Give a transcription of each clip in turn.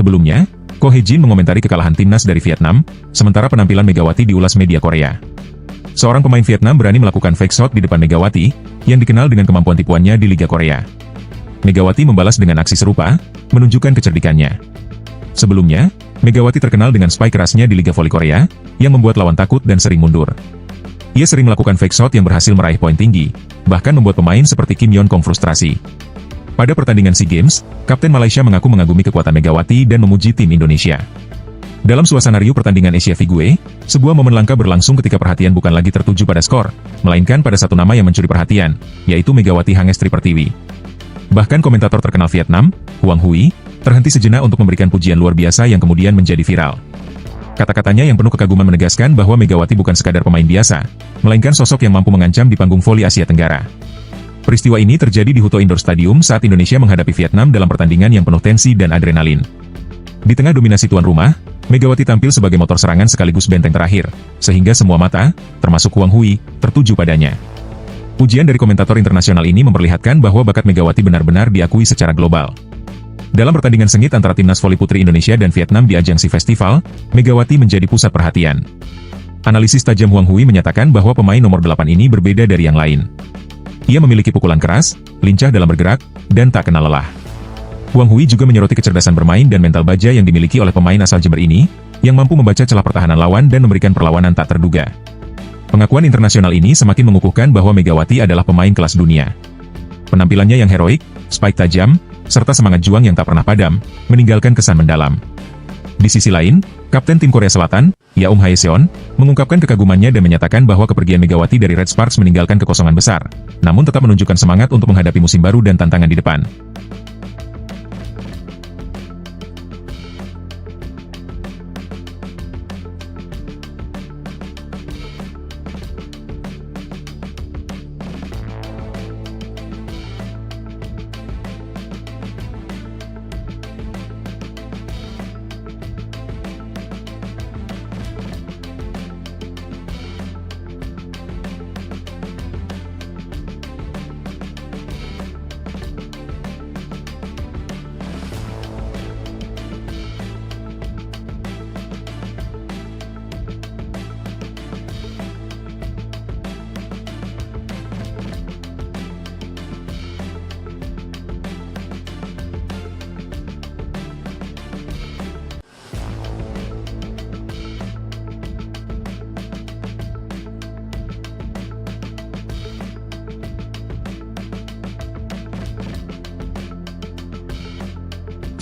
Sebelumnya, Ko Hye-jin mengomentari kekalahan timnas dari Vietnam, sementara penampilan Megawati diulas media Korea. Seorang pemain Vietnam berani melakukan fake shot di depan Megawati, yang dikenal dengan kemampuan tipuannya di Liga Korea. Megawati membalas dengan aksi serupa, menunjukkan kecerdikannya. Sebelumnya, Megawati terkenal dengan spike kerasnya di Liga Voli Korea, yang membuat lawan takut dan sering mundur. Ia sering melakukan fake shot yang berhasil meraih poin tinggi, bahkan membuat pemain seperti Kim Yeon Kong frustrasi. Pada pertandingan SEA Games, Kapten Malaysia mengaku mengagumi kekuatan Megawati dan memuji tim Indonesia. Dalam suasana riuh pertandingan Asia Figure, sebuah momen langka berlangsung ketika perhatian bukan lagi tertuju pada skor, melainkan pada satu nama yang mencuri perhatian, yaitu Megawati Hangestri Pertiwi. Bahkan komentator terkenal Vietnam, Huang Huy, terhenti sejenak untuk memberikan pujian luar biasa yang kemudian menjadi viral. Kata-katanya yang penuh kekaguman menegaskan bahwa Megawati bukan sekadar pemain biasa, melainkan sosok yang mampu mengancam di panggung voli Asia Tenggara. Peristiwa ini terjadi di Hue Indoor Stadium saat Indonesia menghadapi Vietnam dalam pertandingan yang penuh tensi dan adrenalin. Di tengah dominasi tuan rumah, Megawati tampil sebagai motor serangan sekaligus benteng terakhir, sehingga semua mata, termasuk Huang Huy, tertuju padanya. Pujian dari komentator internasional ini memperlihatkan bahwa bakat Megawati benar-benar diakui secara global. Dalam pertandingan sengit antara timnas voli putri Indonesia dan Vietnam di ajang SEA Festival, Megawati menjadi pusat perhatian. Analisis tajam Huang Huy menyatakan bahwa pemain nomor 8 ini berbeda dari yang lain. Ia memiliki pukulan keras, lincah dalam bergerak, dan tak kenal lelah. Huang Huy juga menyoroti kecerdasan bermain dan mental baja yang dimiliki oleh pemain asal Jember ini, yang mampu membaca celah pertahanan lawan dan memberikan perlawanan tak terduga. Pengakuan internasional ini semakin mengukuhkan bahwa Megawati adalah pemain kelas dunia. Penampilannya yang heroik, spike tajam, serta semangat juang yang tak pernah padam, meninggalkan kesan mendalam. Di sisi lain, Kapten tim Korea Selatan, Yaum Hae-seon, mengungkapkan kekagumannya dan menyatakan bahwa kepergian Megawati dari Red Sparks meninggalkan kekosongan besar, namun tetap menunjukkan semangat untuk menghadapi musim baru dan tantangan di depan.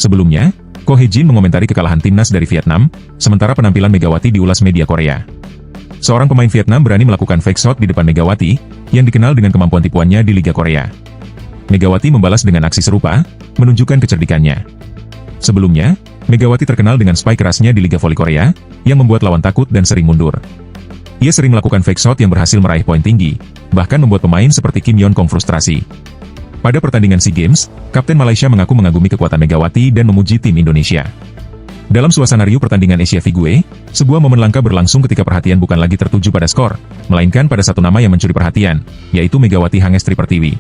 Sebelumnya, Ko Hye-jin mengomentari kekalahan timnas dari Vietnam, sementara penampilan Megawati diulas media Korea. Seorang pemain Vietnam berani melakukan fake shot di depan Megawati, yang dikenal dengan kemampuan tipuannya di Liga Korea. Megawati membalas dengan aksi serupa, menunjukkan kecerdikannya. Sebelumnya, Megawati terkenal dengan spike kerasnya di Liga Voli Korea, yang membuat lawan takut dan sering mundur. Ia sering melakukan fake shot yang berhasil meraih poin tinggi, bahkan membuat pemain seperti Kim Yeon Kong frustrasi. Pada pertandingan SEA Games, Kapten Malaysia mengaku mengagumi kekuatan Megawati dan memuji tim Indonesia. Dalam suasana riuh pertandingan Asia Figure, sebuah momen langka berlangsung ketika perhatian bukan lagi tertuju pada skor, melainkan pada satu nama yang mencuri perhatian, yaitu Megawati Hangestri Pertiwi.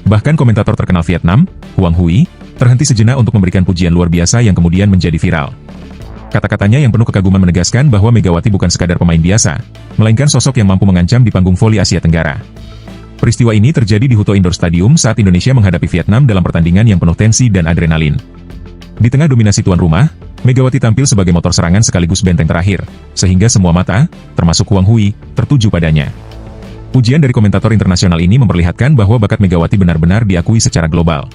Bahkan komentator terkenal Vietnam, Huang Huy, terhenti sejenak untuk memberikan pujian luar biasa yang kemudian menjadi viral. Kata-katanya yang penuh kekaguman menegaskan bahwa Megawati bukan sekadar pemain biasa, melainkan sosok yang mampu mengancam di panggung voli Asia Tenggara. Peristiwa ini terjadi di Hue Indoor Stadium saat Indonesia menghadapi Vietnam dalam pertandingan yang penuh tensi dan adrenalin. Di tengah dominasi tuan rumah, Megawati tampil sebagai motor serangan sekaligus benteng terakhir, sehingga semua mata, termasuk Huang Huy, tertuju padanya. Pujian dari komentator internasional ini memperlihatkan bahwa bakat Megawati benar-benar diakui secara global.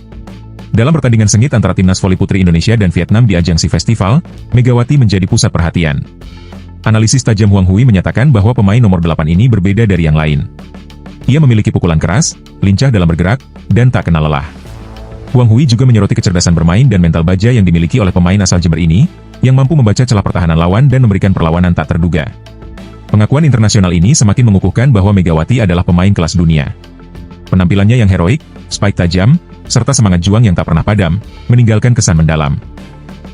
Dalam pertandingan sengit antara timnas voli putri Indonesia dan Vietnam di ajang SEA Festival, Megawati menjadi pusat perhatian. Analisis tajam Huang Huy menyatakan bahwa pemain nomor 8 ini berbeda dari yang lain. Ia memiliki pukulan keras, lincah dalam bergerak, dan tak kenal lelah. Huang Huy juga menyoroti kecerdasan bermain dan mental baja yang dimiliki oleh pemain asal Jember ini, yang mampu membaca celah pertahanan lawan dan memberikan perlawanan tak terduga. Pengakuan internasional ini semakin mengukuhkan bahwa Megawati adalah pemain kelas dunia. Penampilannya yang heroik, spike tajam, serta semangat juang yang tak pernah padam, meninggalkan kesan mendalam.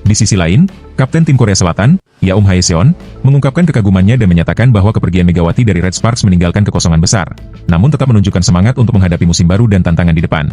Di sisi lain, Kapten tim Korea Selatan, Yaum Hae-seon, mengungkapkan kekagumannya dan menyatakan bahwa kepergian Megawati dari Red Sparks meninggalkan kekosongan besar, namun tetap menunjukkan semangat untuk menghadapi musim baru dan tantangan di depan.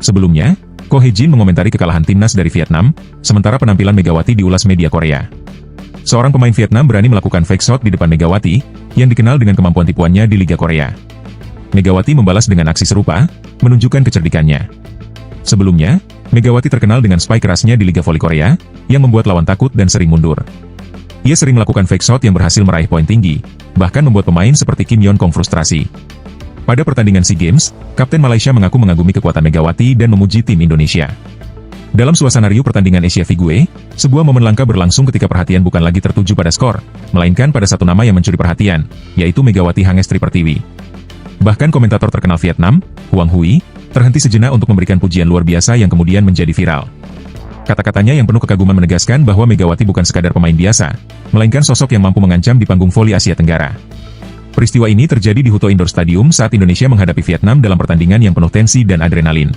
Sebelumnya, Ko Hye-jin mengomentari kekalahan timnas dari Vietnam, sementara penampilan Megawati diulas media Korea. Seorang pemain Vietnam berani melakukan fake shot di depan Megawati, yang dikenal dengan kemampuan tipuannya di Liga Korea. Megawati membalas dengan aksi serupa, menunjukkan kecerdikannya. Sebelumnya, Megawati terkenal dengan spike kerasnya di Liga Voli Korea, yang membuat lawan takut dan sering mundur. Ia sering melakukan fake shot yang berhasil meraih poin tinggi, bahkan membuat pemain seperti Kim Yeon Kong frustrasi. Pada pertandingan SEA Games, Kapten Malaysia mengaku mengagumi kekuatan Megawati dan memuji tim Indonesia. Dalam suasana riuh pertandingan Asia Figure, sebuah momen langka berlangsung ketika perhatian bukan lagi tertuju pada skor, melainkan pada satu nama yang mencuri perhatian, yaitu Megawati Hangestri Pertiwi. Bahkan komentator terkenal Vietnam, Huang Huy, terhenti sejenak untuk memberikan pujian luar biasa yang kemudian menjadi viral. Kata-katanya yang penuh kekaguman menegaskan bahwa Megawati bukan sekadar pemain biasa, melainkan sosok yang mampu mengancam di panggung voli Asia Tenggara. Peristiwa ini terjadi di Hutto Indoor Stadium saat Indonesia menghadapi Vietnam dalam pertandingan yang penuh tensi dan adrenalin.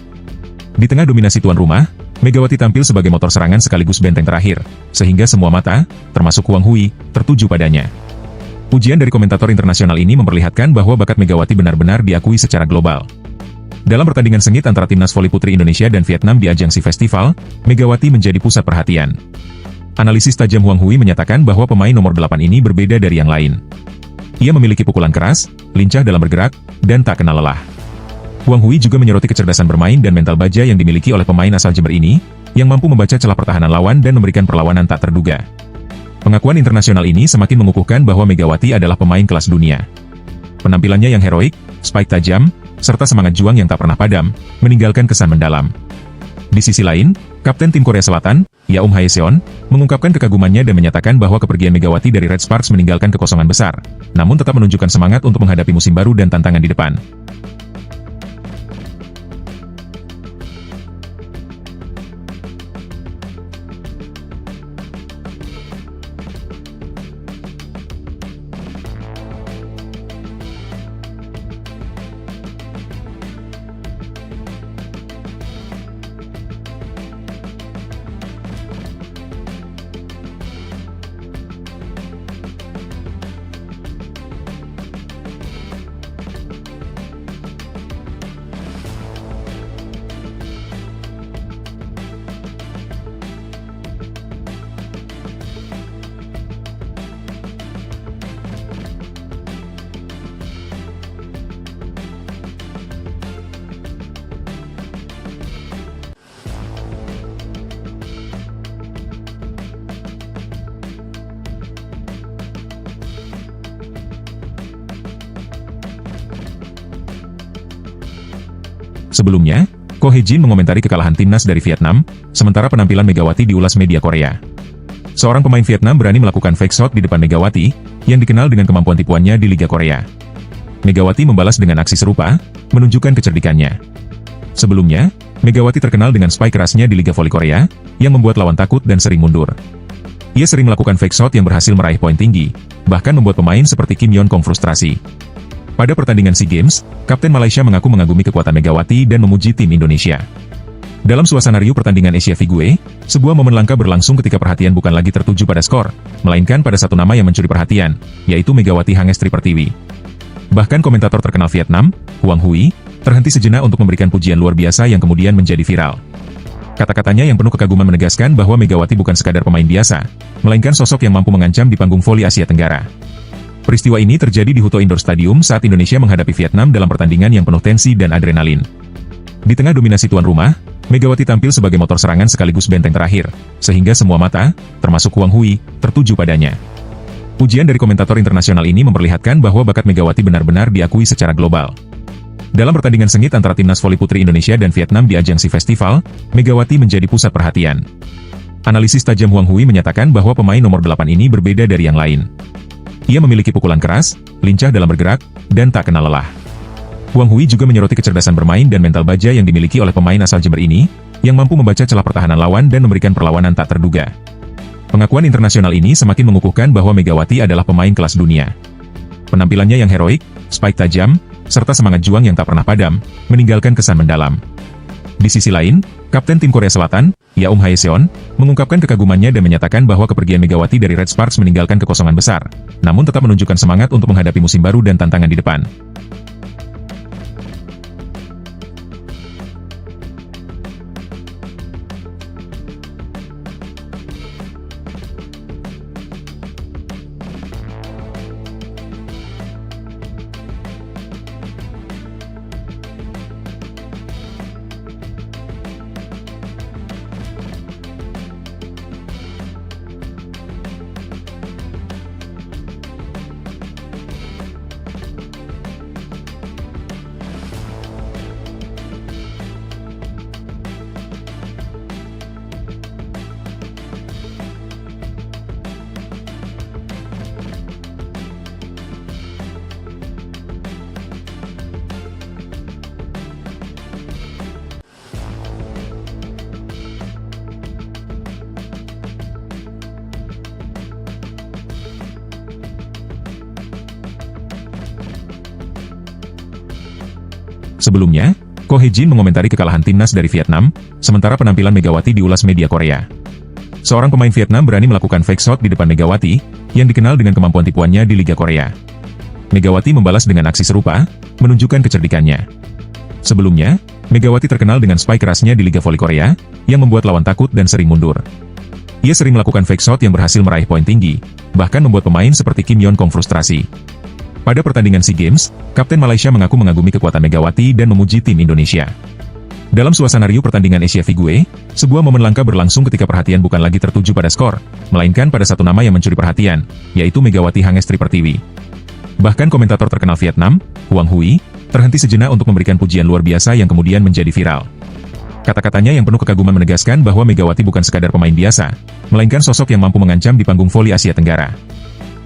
Di tengah dominasi tuan rumah, Megawati tampil sebagai motor serangan sekaligus benteng terakhir, sehingga semua mata, termasuk Huang Huy, tertuju padanya. Pujian dari komentator internasional ini memperlihatkan bahwa bakat Megawati benar-benar diakui secara global. Dalam pertandingan sengit antara timnas voli putri Indonesia dan Vietnam di ajang SEA Festival, Megawati menjadi pusat perhatian. Analisis tajam Huang Huy menyatakan bahwa pemain nomor 8 ini berbeda dari yang lain. Ia memiliki pukulan keras, lincah dalam bergerak, dan tak kenal lelah. Huang Huy juga menyoroti kecerdasan bermain dan mental baja yang dimiliki oleh pemain asal Jember ini, yang mampu membaca celah pertahanan lawan dan memberikan perlawanan tak terduga. Pengakuan internasional ini semakin mengukuhkan bahwa Megawati adalah pemain kelas dunia. Penampilannya yang heroik, spike tajam, serta semangat juang yang tak pernah padam, meninggalkan kesan mendalam. Di sisi lain, Kapten tim Korea Selatan, Yaum Haeseon, mengungkapkan kekagumannya dan menyatakan bahwa kepergian Megawati dari Red Sparks meninggalkan kekosongan besar, namun tetap menunjukkan semangat untuk menghadapi musim baru dan tantangan di depan. Sebelumnya, Ko Hye-jin mengomentari kekalahan timnas dari Vietnam, sementara penampilan Megawati diulas media Korea. Seorang pemain Vietnam berani melakukan fake shot di depan Megawati, yang dikenal dengan kemampuan tipuannya di Liga Korea. Megawati membalas dengan aksi serupa, menunjukkan kecerdikannya. Sebelumnya, Megawati terkenal dengan spike kerasnya di Liga Voli Korea, yang membuat lawan takut dan sering mundur. Ia sering melakukan fake shot yang berhasil meraih poin tinggi, bahkan membuat pemain seperti Kim Yeon Kong frustrasi. Pada pertandingan SEA Games, Kapten Malaysia mengaku mengagumi kekuatan Megawati dan memuji tim Indonesia. Dalam suasana riuh pertandingan Asia Figure, sebuah momen langka berlangsung ketika perhatian bukan lagi tertuju pada skor, melainkan pada satu nama yang mencuri perhatian, yaitu Megawati Hangestri Pertiwi. Bahkan komentator terkenal Vietnam, Huang Huy, terhenti sejenak untuk memberikan pujian luar biasa yang kemudian menjadi viral. Kata-katanya yang penuh kekaguman menegaskan bahwa Megawati bukan sekadar pemain biasa, melainkan sosok yang mampu mengancam di panggung voli Asia Tenggara. Peristiwa ini terjadi di Hutto Indoor Stadium saat Indonesia menghadapi Vietnam dalam pertandingan yang penuh tensi dan adrenalin. Di tengah dominasi tuan rumah, Megawati tampil sebagai motor serangan sekaligus benteng terakhir, sehingga semua mata, termasuk Huang Huy, tertuju padanya. Pujian dari komentator internasional ini memperlihatkan bahwa bakat Megawati benar-benar diakui secara global. Dalam pertandingan sengit antara timnas voli putri Indonesia dan Vietnam di ajang SEA Festival, Megawati menjadi pusat perhatian. Analisis tajam Huang Huy menyatakan bahwa pemain nomor 8 ini berbeda dari yang lain. Ia memiliki pukulan keras, lincah dalam bergerak, dan tak kenal lelah. Huang Huy juga menyoroti kecerdasan bermain dan mental baja yang dimiliki oleh pemain asal Jember ini, yang mampu membaca celah pertahanan lawan dan memberikan perlawanan tak terduga. Pengakuan internasional ini semakin mengukuhkan bahwa Megawati adalah pemain kelas dunia. Penampilannya yang heroik, spike tajam, serta semangat juang yang tak pernah padam, meninggalkan kesan mendalam. Di sisi lain, Kapten tim Korea Selatan, Yaum Haeseon, mengungkapkan kekagumannya dan menyatakan bahwa kepergian Megawati dari Red Sparks meninggalkan kekosongan besar, namun tetap menunjukkan semangat untuk menghadapi musim baru dan tantangan di depan. Sebelumnya, Ko Hye-jin mengomentari kekalahan timnas dari Vietnam, sementara penampilan Megawati diulas media Korea. Seorang pemain Vietnam berani melakukan fake shot di depan Megawati, yang dikenal dengan kemampuan tipuannya di Liga Korea. Megawati membalas dengan aksi serupa, menunjukkan kecerdikannya. Sebelumnya, Megawati terkenal dengan spike kerasnya di Liga Voli Korea, yang membuat lawan takut dan sering mundur. Ia sering melakukan fake shot yang berhasil meraih poin tinggi, bahkan membuat pemain seperti Kim Yeon Kong frustrasi. Pada pertandingan SEA Games, Kapten Malaysia mengaku mengagumi kekuatan Megawati dan memuji tim Indonesia. Dalam suasana riuh pertandingan Asia Figure, sebuah momen langka berlangsung ketika perhatian bukan lagi tertuju pada skor, melainkan pada satu nama yang mencuri perhatian, yaitu Megawati Hangestri Pertiwi. Bahkan komentator terkenal Vietnam, Huang Hui, terhenti sejenak untuk memberikan pujian luar biasa yang kemudian menjadi viral. Kata-katanya yang penuh kekaguman menegaskan bahwa Megawati bukan sekadar pemain biasa, melainkan sosok yang mampu mengancam di panggung voli Asia Tenggara.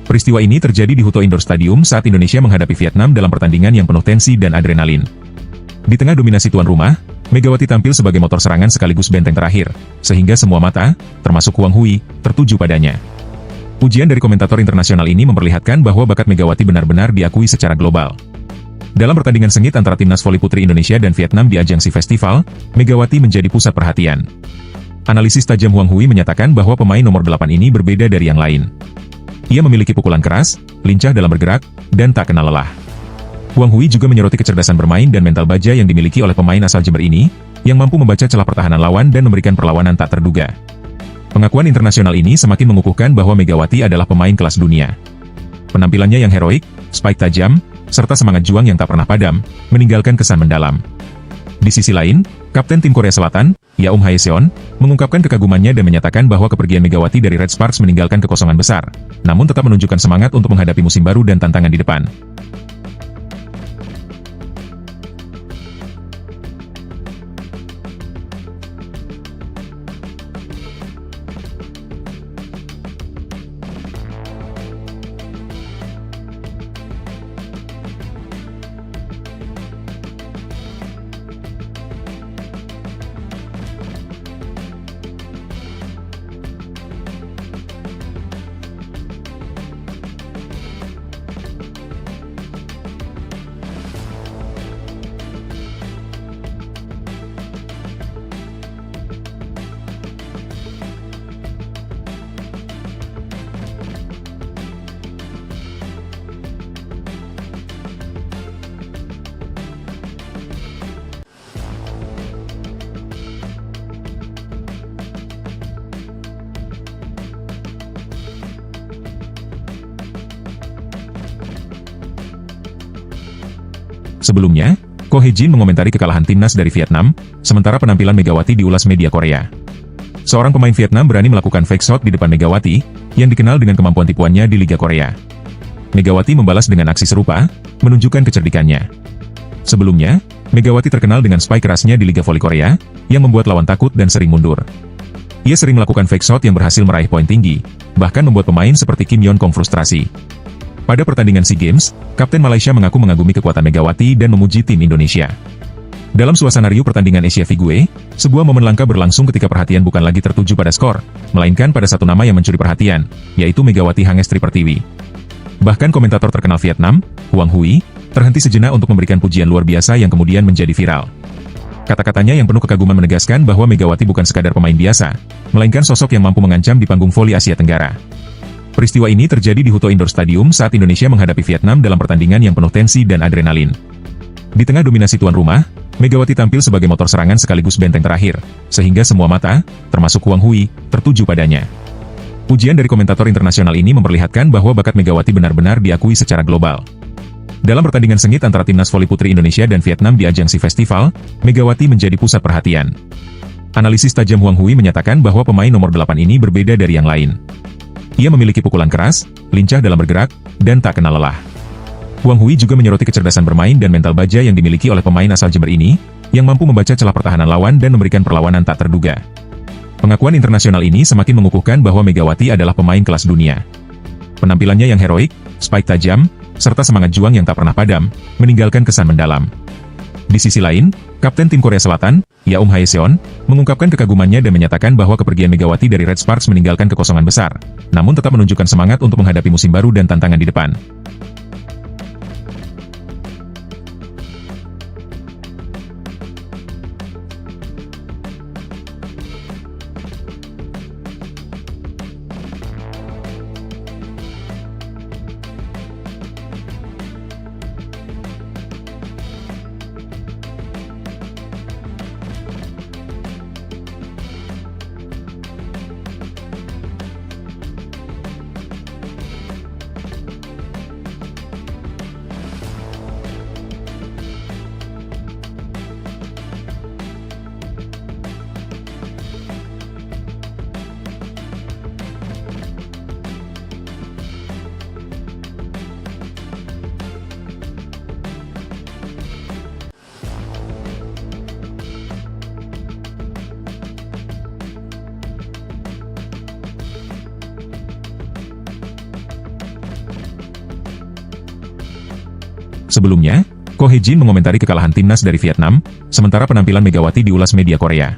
Peristiwa ini terjadi di Hue Indoor Stadium saat Indonesia menghadapi Vietnam dalam pertandingan yang penuh tensi dan adrenalin. Di tengah dominasi tuan rumah, Megawati tampil sebagai motor serangan sekaligus benteng terakhir, sehingga semua mata, termasuk Huang Hui, tertuju padanya. Pujian dari komentator internasional ini memperlihatkan bahwa bakat Megawati benar-benar diakui secara global. Dalam pertandingan sengit antara timnas voli putri Indonesia dan Vietnam di ajang SEA Festival, Megawati menjadi pusat perhatian. Analisis tajam Huang Hui menyatakan bahwa pemain nomor 8 ini berbeda dari yang lain. Ia memiliki pukulan keras, lincah dalam bergerak, dan tak kenal lelah. Huang Hui juga menyoroti kecerdasan bermain dan mental baja yang dimiliki oleh pemain asal Jember ini, yang mampu membaca celah pertahanan lawan dan memberikan perlawanan tak terduga. Pengakuan internasional ini semakin mengukuhkan bahwa Megawati adalah pemain kelas dunia. Penampilannya yang heroik, spike tajam, serta semangat juang yang tak pernah padam, meninggalkan kesan mendalam. Di sisi lain, Kapten tim Korea Selatan, Yaum Haeseon, mengungkapkan kekagumannya dan menyatakan bahwa kepergian Megawati dari Red Sparks meninggalkan kekosongan besar, namun tetap menunjukkan semangat untuk menghadapi musim baru dan tantangan di depan. Sebelumnya, Ko Hye-jin mengomentari kekalahan timnas dari Vietnam, sementara penampilan Megawati diulas media Korea. Seorang pemain Vietnam berani melakukan fake shot di depan Megawati, yang dikenal dengan kemampuan tipuannya di Liga Korea. Megawati membalas dengan aksi serupa, menunjukkan kecerdikannya. Sebelumnya, Megawati terkenal dengan spike kerasnya di Liga Voli Korea, yang membuat lawan takut dan sering mundur. Ia sering melakukan fake shot yang berhasil meraih poin tinggi, bahkan membuat pemain seperti Kim Yeon Kong frustrasi. Pada pertandingan SEA Games, Kapten Malaysia mengaku mengagumi kekuatan Megawati dan memuji tim Indonesia. Dalam suasana riuh pertandingan Asia Figure, sebuah momen langka berlangsung ketika perhatian bukan lagi tertuju pada skor, melainkan pada satu nama yang mencuri perhatian, yaitu Megawati Hangestri Pertiwi. Bahkan komentator terkenal Vietnam, Huang Hui, terhenti sejenak untuk memberikan pujian luar biasa yang kemudian menjadi viral. Kata-katanya yang penuh kekaguman menegaskan bahwa Megawati bukan sekadar pemain biasa, melainkan sosok yang mampu mengancam di panggung voli Asia Tenggara. Peristiwa ini terjadi di Hue Indoor Stadium saat Indonesia menghadapi Vietnam dalam pertandingan yang penuh tensi dan adrenalin. Di tengah dominasi tuan rumah, Megawati tampil sebagai motor serangan sekaligus benteng terakhir, sehingga semua mata, termasuk Huang Hui, tertuju padanya. Pujian dari komentator internasional ini memperlihatkan bahwa bakat Megawati benar-benar diakui secara global. Dalam pertandingan sengit antara timnas voli putri Indonesia dan Vietnam di ajang SEA Festival, Megawati menjadi pusat perhatian. Analisis tajam Huang Hui menyatakan bahwa pemain nomor 8 ini berbeda dari yang lain. Ia memiliki pukulan keras, lincah dalam bergerak, dan tak kenal lelah. Huang Hui juga menyoroti kecerdasan bermain dan mental baja yang dimiliki oleh pemain asal Jember ini, yang mampu membaca celah pertahanan lawan dan memberikan perlawanan tak terduga. Pengakuan internasional ini semakin mengukuhkan bahwa Megawati adalah pemain kelas dunia. Penampilannya yang heroik, spike tajam, serta semangat juang yang tak pernah padam, meninggalkan kesan mendalam. Di sisi lain, Kapten tim Korea Selatan, Yaum Haeseon, mengungkapkan kekagumannya dan menyatakan bahwa kepergian Megawati dari Red Sparks meninggalkan kekosongan besar, namun tetap menunjukkan semangat untuk menghadapi musim baru dan tantangan di depan. Sebelumnya, Ko Hye-jin mengomentari kekalahan timnas dari Vietnam, sementara penampilan Megawati diulas media Korea.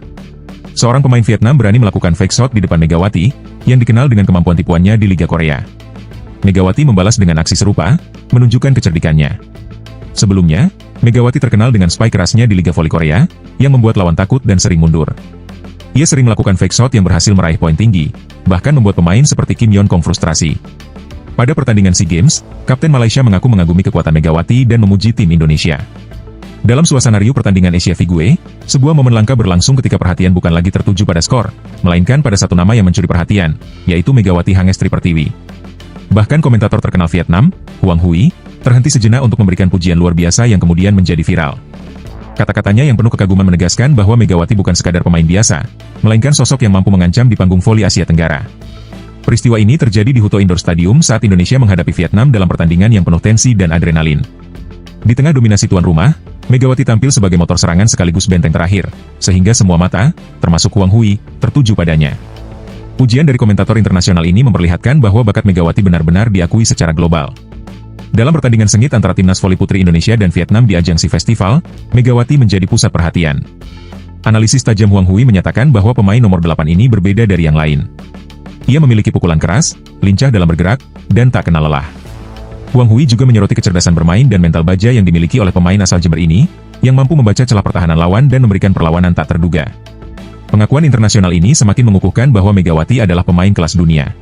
Seorang pemain Vietnam berani melakukan fake shot di depan Megawati, yang dikenal dengan kemampuan tipuannya di Liga Korea. Megawati membalas dengan aksi serupa, menunjukkan kecerdikannya. Sebelumnya, Megawati terkenal dengan spike kerasnya di Liga Voli Korea, yang membuat lawan takut dan sering mundur. Ia sering melakukan fake shot yang berhasil meraih poin tinggi, bahkan membuat pemain seperti Kim Yeon Kong frustrasi. Pada pertandingan SEA Games, Kapten Malaysia mengaku mengagumi kekuatan Megawati dan memuji tim Indonesia. Dalam suasana riuh pertandingan Asia Figure, sebuah momen langka berlangsung ketika perhatian bukan lagi tertuju pada skor, melainkan pada satu nama yang mencuri perhatian, yaitu Megawati Hangestri Pertiwi. Bahkan komentator terkenal Vietnam, Huang Huy, terhenti sejenak untuk memberikan pujian luar biasa yang kemudian menjadi viral. Kata-katanya yang penuh kekaguman menegaskan bahwa Megawati bukan sekadar pemain biasa, melainkan sosok yang mampu mengancam di panggung voli Asia Tenggara. Peristiwa ini terjadi di Hue Indoor Stadium saat Indonesia menghadapi Vietnam dalam pertandingan yang penuh tensi dan adrenalin. Di tengah dominasi tuan rumah, Megawati tampil sebagai motor serangan sekaligus benteng terakhir, sehingga semua mata, termasuk Huang Huy, tertuju padanya. Pujian dari komentator internasional ini memperlihatkan bahwa bakat Megawati benar-benar diakui secara global. Dalam pertandingan sengit antara timnas voli putri Indonesia dan Vietnam di ajang SEA Festival, Megawati menjadi pusat perhatian. Analisis tajam Huang Huy menyatakan bahwa pemain nomor 8 ini berbeda dari yang lain. Ia memiliki pukulan keras, lincah dalam bergerak, dan tak kenal lelah. Huang Huy juga menyoroti kecerdasan bermain dan mental baja yang dimiliki oleh pemain asal Jember ini, yang mampu membaca celah pertahanan lawan dan memberikan perlawanan tak terduga. Pengakuan internasional ini semakin mengukuhkan bahwa Megawati adalah pemain kelas dunia.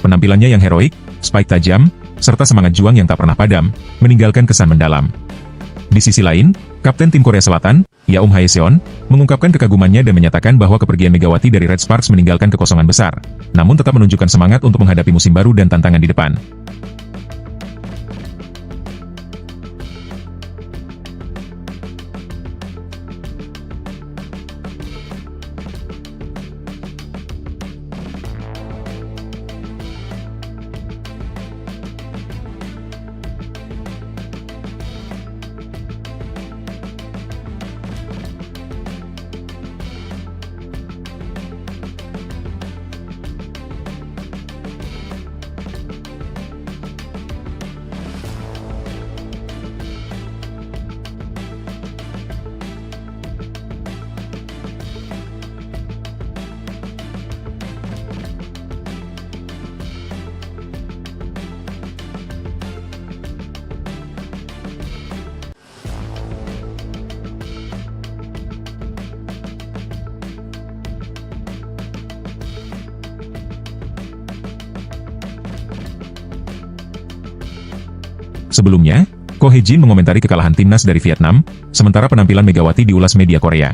Penampilannya yang heroik, spike tajam, serta semangat juang yang tak pernah padam, meninggalkan kesan mendalam. Di sisi lain, Kapten tim Korea Selatan, Yaum Haeseon, mengungkapkan kekagumannya dan menyatakan bahwa kepergian Megawati dari Red Sparks meninggalkan kekosongan besar, namun tetap menunjukkan semangat untuk menghadapi musim baru dan tantangan di depan. Sebelumnya, Ko Hye-jin mengomentari kekalahan timnas dari Vietnam, sementara penampilan Megawati diulas media Korea.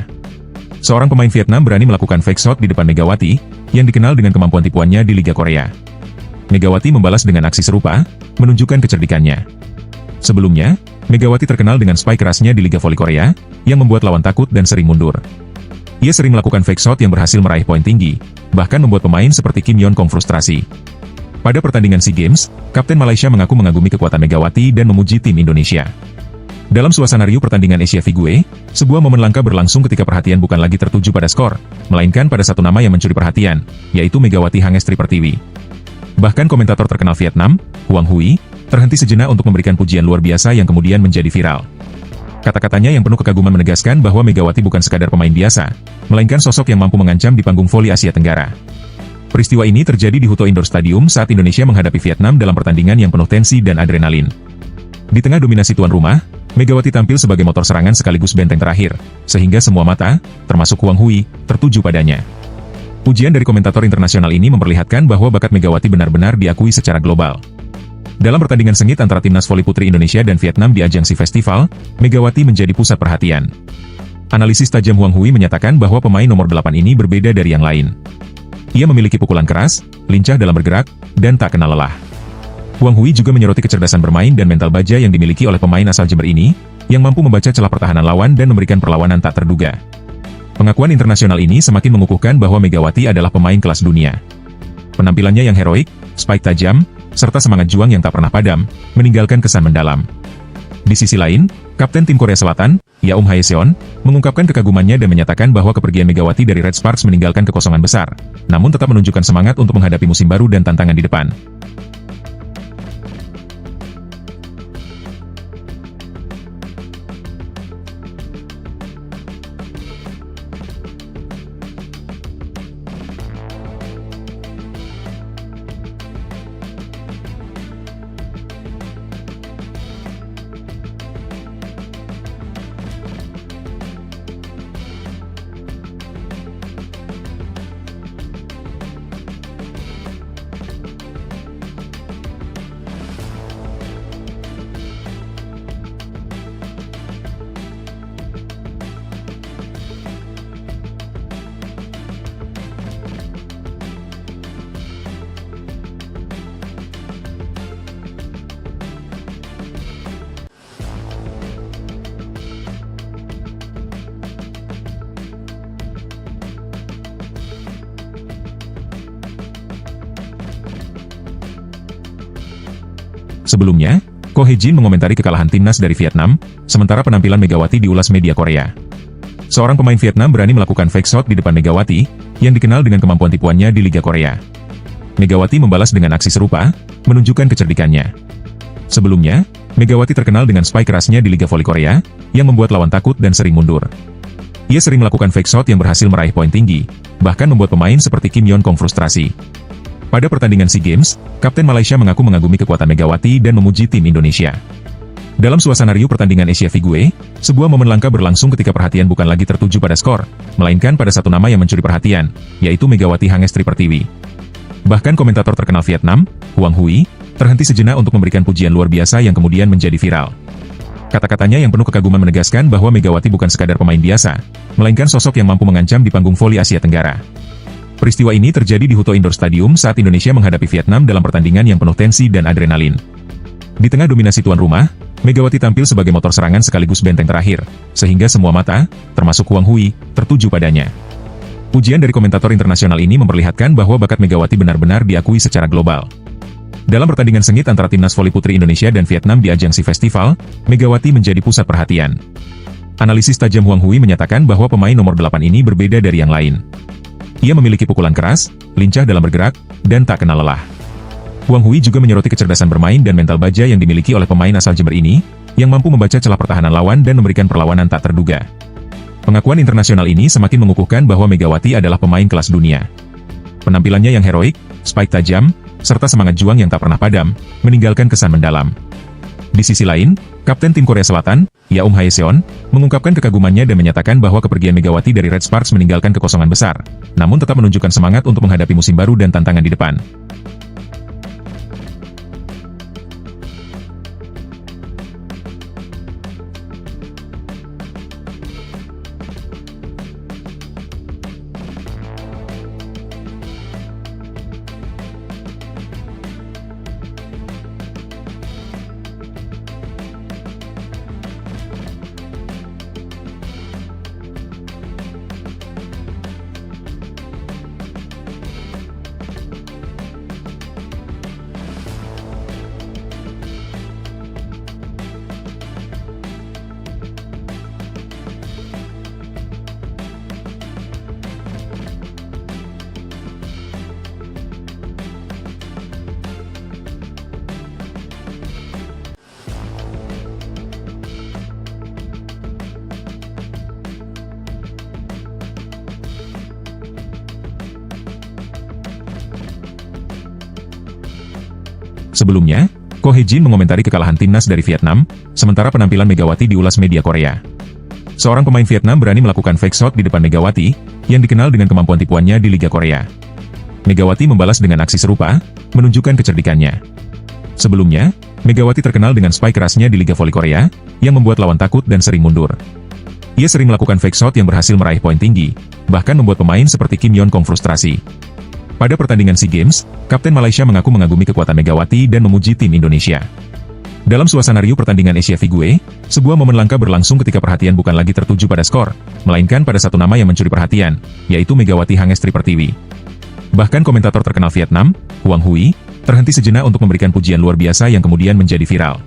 Seorang pemain Vietnam berani melakukan fake shot di depan Megawati, yang dikenal dengan kemampuan tipuannya di Liga Korea. Megawati membalas dengan aksi serupa, menunjukkan kecerdikannya. Sebelumnya, Megawati terkenal dengan spike kerasnya di Liga Voli Korea, yang membuat lawan takut dan sering mundur. Ia sering melakukan fake shot yang berhasil meraih poin tinggi, bahkan membuat pemain seperti Kim Yeon Kong frustrasi. Pada pertandingan SEA Games, Kapten Malaysia mengaku mengagumi kekuatan Megawati dan memuji tim Indonesia. Dalam suasana riuh pertandingan Asia Figure, sebuah momen langka berlangsung ketika perhatian bukan lagi tertuju pada skor, melainkan pada satu nama yang mencuri perhatian, yaitu Megawati Hangestri Pertiwi. Bahkan komentator terkenal Vietnam, Huang Huy, terhenti sejenak untuk memberikan pujian luar biasa yang kemudian menjadi viral. Kata-katanya yang penuh kekaguman menegaskan bahwa Megawati bukan sekadar pemain biasa, melainkan sosok yang mampu mengancam di panggung voli Asia Tenggara. Peristiwa ini terjadi di Hue Indoor Stadium saat Indonesia menghadapi Vietnam dalam pertandingan yang penuh tensi dan adrenalin. Di tengah dominasi tuan rumah, Megawati tampil sebagai motor serangan sekaligus benteng terakhir, sehingga semua mata, termasuk Huang Huy, tertuju padanya. Pujian dari komentator internasional ini memperlihatkan bahwa bakat Megawati benar-benar diakui secara global. Dalam pertandingan sengit antara timnas voli putri Indonesia dan Vietnam di ajang SEA Festival, Megawati menjadi pusat perhatian. Analisis tajam Huang Huy menyatakan bahwa pemain nomor 8 ini berbeda dari yang lain. Ia memiliki pukulan keras, lincah dalam bergerak, dan tak kenal lelah. Huang Huy juga menyoroti kecerdasan bermain dan mental baja yang dimiliki oleh pemain asal Jember ini, yang mampu membaca celah pertahanan lawan dan memberikan perlawanan tak terduga. Pengakuan internasional ini semakin mengukuhkan bahwa Megawati adalah pemain kelas dunia. Penampilannya yang heroik, spike tajam, serta semangat juang yang tak pernah padam, meninggalkan kesan mendalam. Di sisi lain, Kapten tim Korea Selatan, Yaum Haeseon, mengungkapkan kekagumannya dan menyatakan bahwa kepergian Megawati dari Red Sparks meninggalkan kekosongan besar, namun tetap menunjukkan semangat untuk menghadapi musim baru dan tantangan di depan. Sebelumnya, Ko Hye-jin mengomentari kekalahan timnas dari Vietnam, sementara penampilan Megawati diulas media Korea. Seorang pemain Vietnam berani melakukan fake shot di depan Megawati, yang dikenal dengan kemampuan tipuannya di Liga Korea. Megawati membalas dengan aksi serupa, menunjukkan kecerdikannya. Sebelumnya, Megawati terkenal dengan spike kerasnya di Liga Voli Korea, yang membuat lawan takut dan sering mundur. Ia sering melakukan fake shot yang berhasil meraih poin tinggi, bahkan membuat pemain seperti Kim Yeon Kong frustrasi. Pada pertandingan SEA Games, Kapten Malaysia mengaku mengagumi kekuatan Megawati dan memuji tim Indonesia. Dalam suasana riuh pertandingan Asia Figure, sebuah momen langka berlangsung ketika perhatian bukan lagi tertuju pada skor, melainkan pada satu nama yang mencuri perhatian, yaitu Megawati Hangestri Pertiwi. Bahkan komentator terkenal Vietnam, Huang Hui, terhenti sejenak untuk memberikan pujian luar biasa yang kemudian menjadi viral. Kata-katanya yang penuh kekaguman menegaskan bahwa Megawati bukan sekadar pemain biasa, melainkan sosok yang mampu mengancam di panggung voli Asia Tenggara. Peristiwa ini terjadi di Hue Indoor Stadium saat Indonesia menghadapi Vietnam dalam pertandingan yang penuh tensi dan adrenalin. Di tengah dominasi tuan rumah, Megawati tampil sebagai motor serangan sekaligus benteng terakhir, sehingga semua mata, termasuk Huang Hui, tertuju padanya. Pujian dari komentator internasional ini memperlihatkan bahwa bakat Megawati benar-benar diakui secara global. Dalam pertandingan sengit antara timnas voli putri Indonesia dan Vietnam di ajang SEA Festival, Megawati menjadi pusat perhatian. Analisis tajam Huang Hui menyatakan bahwa pemain nomor 8 ini berbeda dari yang lain. Ia memiliki pukulan keras, lincah dalam bergerak, dan tak kenal lelah. Huang Hui juga menyoroti kecerdasan bermain dan mental baja yang dimiliki oleh pemain asal Jember ini, yang mampu membaca celah pertahanan lawan dan memberikan perlawanan tak terduga. Pengakuan internasional ini semakin mengukuhkan bahwa Megawati adalah pemain kelas dunia. Penampilannya yang heroik, spike tajam, serta semangat juang yang tak pernah padam, meninggalkan kesan mendalam. Di sisi lain, Kapten tim Korea Selatan, Yaum Haeseon, mengungkapkan kekagumannya dan menyatakan bahwa kepergian Megawati dari Red Sparks meninggalkan kekosongan besar, namun tetap menunjukkan semangat untuk menghadapi musim baru dan tantangan di depan. Sebelumnya, Ko Hye-jin mengomentari kekalahan timnas dari Vietnam, sementara penampilan Megawati diulas media Korea. Seorang pemain Vietnam berani melakukan fake shot di depan Megawati, yang dikenal dengan kemampuan tipuannya di Liga Korea. Megawati membalas dengan aksi serupa, menunjukkan kecerdikannya. Sebelumnya, Megawati terkenal dengan spike kerasnya di Liga Voli Korea, yang membuat lawan takut dan sering mundur. Ia sering melakukan fake shot yang berhasil meraih poin tinggi, bahkan membuat pemain seperti Kim Yeon Kong frustrasi. Pada pertandingan SEA Games, Kapten Malaysia mengaku mengagumi kekuatan Megawati dan memuji tim Indonesia. Dalam suasana riuh pertandingan Asia Figure, sebuah momen langka berlangsung ketika perhatian bukan lagi tertuju pada skor, melainkan pada satu nama yang mencuri perhatian, yaitu Megawati Hangestri Pertiwi. Bahkan komentator terkenal Vietnam, Huang Hui, terhenti sejenak untuk memberikan pujian luar biasa yang kemudian menjadi viral.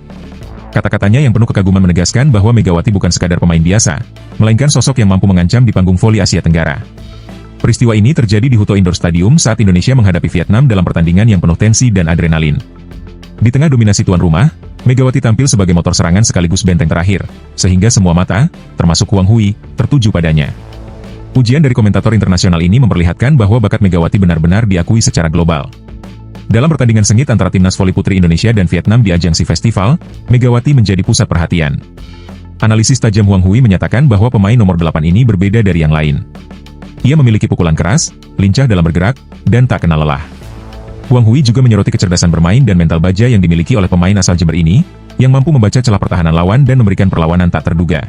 Kata-katanya yang penuh kekaguman menegaskan bahwa Megawati bukan sekadar pemain biasa, melainkan sosok yang mampu mengancam di panggung voli Asia Tenggara. Peristiwa ini terjadi di Hue Indoor Stadium saat Indonesia menghadapi Vietnam dalam pertandingan yang penuh tensi dan adrenalin. Di tengah dominasi tuan rumah, Megawati tampil sebagai motor serangan sekaligus benteng terakhir, sehingga semua mata, termasuk Huang Hui, tertuju padanya. Pujian dari komentator internasional ini memperlihatkan bahwa bakat Megawati benar-benar diakui secara global. Dalam pertandingan sengit antara timnas voli putri Indonesia dan Vietnam di ajang SEA Festival, Megawati menjadi pusat perhatian. Analisis tajam Huang Hui menyatakan bahwa pemain nomor 8 ini berbeda dari yang lain. Ia memiliki pukulan keras, lincah dalam bergerak, dan tak kenal lelah. Huang Hui juga menyoroti kecerdasan bermain dan mental baja yang dimiliki oleh pemain asal Jember ini, yang mampu membaca celah pertahanan lawan dan memberikan perlawanan tak terduga.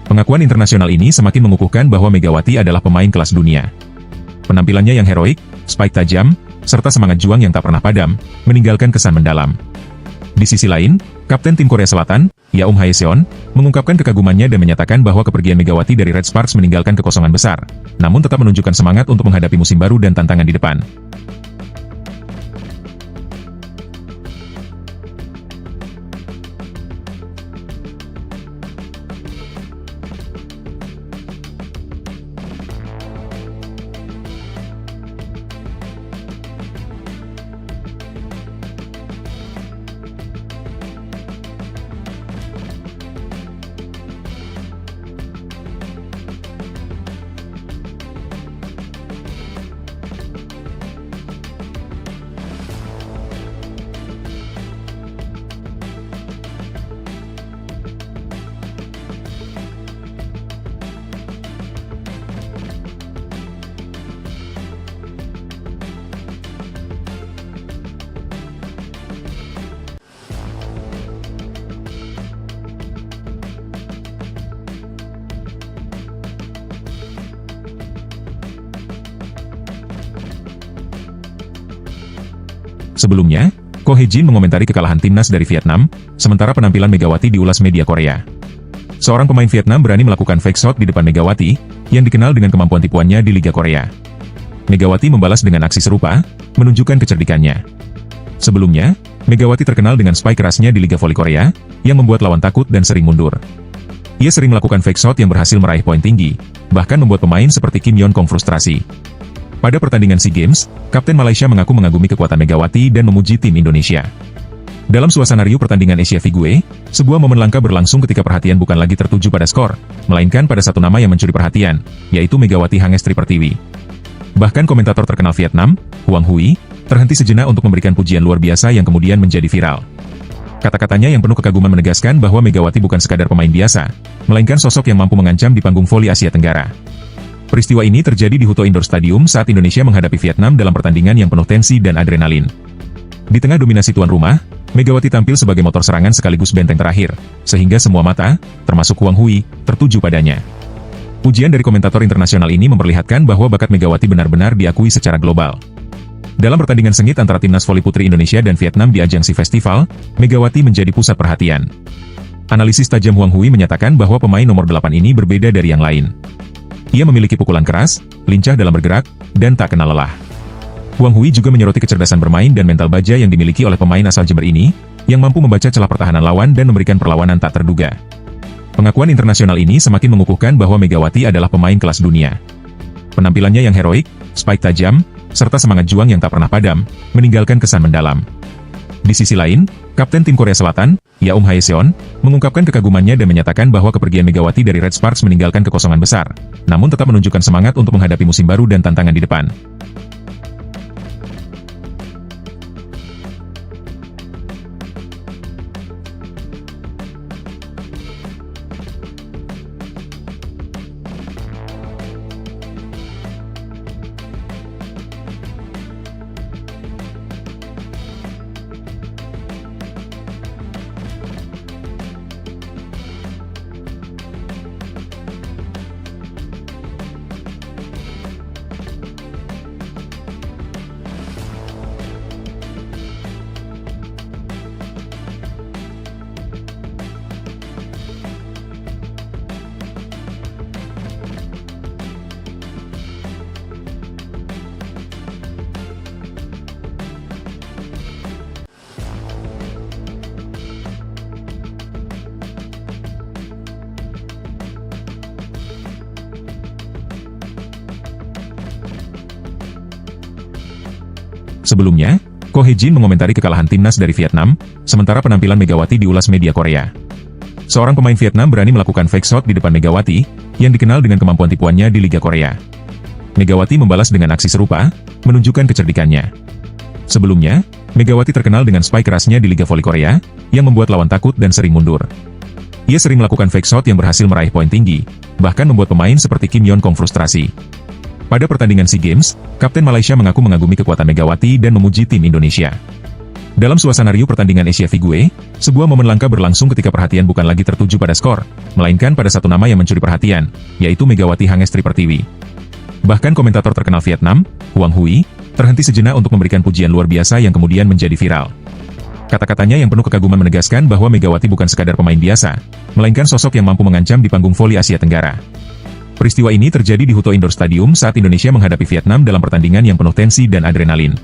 Pengakuan internasional ini semakin mengukuhkan bahwa Megawati adalah pemain kelas dunia. Penampilannya yang heroik, spike tajam, serta semangat juang yang tak pernah padam, meninggalkan kesan mendalam. Di sisi lain, Kapten tim Korea Selatan, Yaum Haeseon, mengungkapkan kekagumannya dan menyatakan bahwa kepergian Megawati dari Red Sparks meninggalkan kekosongan besar, namun tetap menunjukkan semangat untuk menghadapi musim baru dan tantangan di depan. Sebelumnya, Ko Hye-jin mengomentari kekalahan timnas dari Vietnam, sementara penampilan Megawati diulas media Korea. Seorang pemain Vietnam berani melakukan fake shot di depan Megawati, yang dikenal dengan kemampuan tipuannya di Liga Korea. Megawati membalas dengan aksi serupa, menunjukkan kecerdikannya. Sebelumnya, Megawati terkenal dengan spike kerasnya di Liga Voli Korea, yang membuat lawan takut dan sering mundur. Ia sering melakukan fake shot yang berhasil meraih poin tinggi, bahkan membuat pemain seperti Kim Yeon Kong frustrasi. Pada pertandingan SEA Games, Kapten Malaysia mengaku mengagumi kekuatan Megawati dan memuji tim Indonesia. Dalam suasana riuh pertandingan Asia Figure, sebuah momen langka berlangsung ketika perhatian bukan lagi tertuju pada skor, melainkan pada satu nama yang mencuri perhatian, yaitu Megawati Hangestri Pertiwi. Bahkan komentator terkenal Vietnam, Huang Huy, terhenti sejenak untuk memberikan pujian luar biasa yang kemudian menjadi viral. Kata-katanya yang penuh kekaguman menegaskan bahwa Megawati bukan sekadar pemain biasa, melainkan sosok yang mampu mengancam di panggung voli Asia Tenggara. Peristiwa ini terjadi di Hue Indoor Stadium saat Indonesia menghadapi Vietnam dalam pertandingan yang penuh tensi dan adrenalin. Di tengah dominasi tuan rumah, Megawati tampil sebagai motor serangan sekaligus benteng terakhir, sehingga semua mata, termasuk Huang Huy, tertuju padanya. Pujian dari komentator internasional ini memperlihatkan bahwa bakat Megawati benar-benar diakui secara global. Dalam pertandingan sengit antara timnas voli putri Indonesia dan Vietnam di ajang SEA Festival, Megawati menjadi pusat perhatian. Analisis tajam Huang Huy menyatakan bahwa pemain nomor 8 ini berbeda dari yang lain. Ia memiliki pukulan keras, lincah dalam bergerak, dan tak kenal lelah. Huang Huy juga menyoroti kecerdasan bermain dan mental baja yang dimiliki oleh pemain asal Jember ini, yang mampu membaca celah pertahanan lawan dan memberikan perlawanan tak terduga. Pengakuan internasional ini semakin mengukuhkan bahwa Megawati adalah pemain kelas dunia. Penampilannya yang heroik, spike tajam, serta semangat juang yang tak pernah padam, meninggalkan kesan mendalam. Di sisi lain, Kapten tim Korea Selatan, Yaum Hae-seon, mengungkapkan kekagumannya dan menyatakan bahwa kepergian Megawati dari Red Sparks meninggalkan kekosongan besar, namun tetap menunjukkan semangat untuk menghadapi musim baru dan tantangan di depan. Sebelumnya, Ko Hye-jin mengomentari kekalahan timnas dari Vietnam, sementara penampilan Megawati diulas media Korea. Seorang pemain Vietnam berani melakukan fake shot di depan Megawati, yang dikenal dengan kemampuan tipuannya di Liga Korea. Megawati membalas dengan aksi serupa, menunjukkan kecerdikannya. Sebelumnya, Megawati terkenal dengan spike kerasnya di Liga Voli Korea, yang membuat lawan takut dan sering mundur. Ia sering melakukan fake shot yang berhasil meraih poin tinggi, bahkan membuat pemain seperti Kim Yeon Kong frustrasi. Pada pertandingan SEA Games, Kapten Malaysia mengaku mengagumi kekuatan Megawati dan memuji tim Indonesia. Dalam suasana riuh pertandingan Asia Figure, sebuah momen langka berlangsung ketika perhatian bukan lagi tertuju pada skor, melainkan pada satu nama yang mencuri perhatian, yaitu Megawati Hangestri Pertiwi. Bahkan komentator terkenal Vietnam, Huang Huy, terhenti sejenak untuk memberikan pujian luar biasa yang kemudian menjadi viral. Kata-katanya yang penuh kekaguman menegaskan bahwa Megawati bukan sekadar pemain biasa, melainkan sosok yang mampu mengancam di panggung voli Asia Tenggara. Peristiwa ini terjadi di Hue Indoor Stadium saat Indonesia menghadapi Vietnam dalam pertandingan yang penuh tensi dan adrenalin.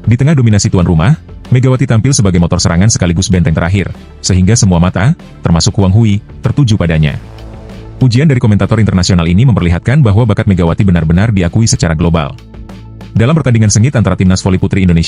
Di tengah dominasi tuan rumah, Megawati tampil sebagai motor serangan sekaligus benteng terakhir, sehingga semua mata, termasuk Huang Huy, tertuju padanya. Pujian dari komentator internasional ini memperlihatkan bahwa bakat Megawati benar-benar diakui secara global. Dalam pertandingan sengit antara timnas voli putri Indonesia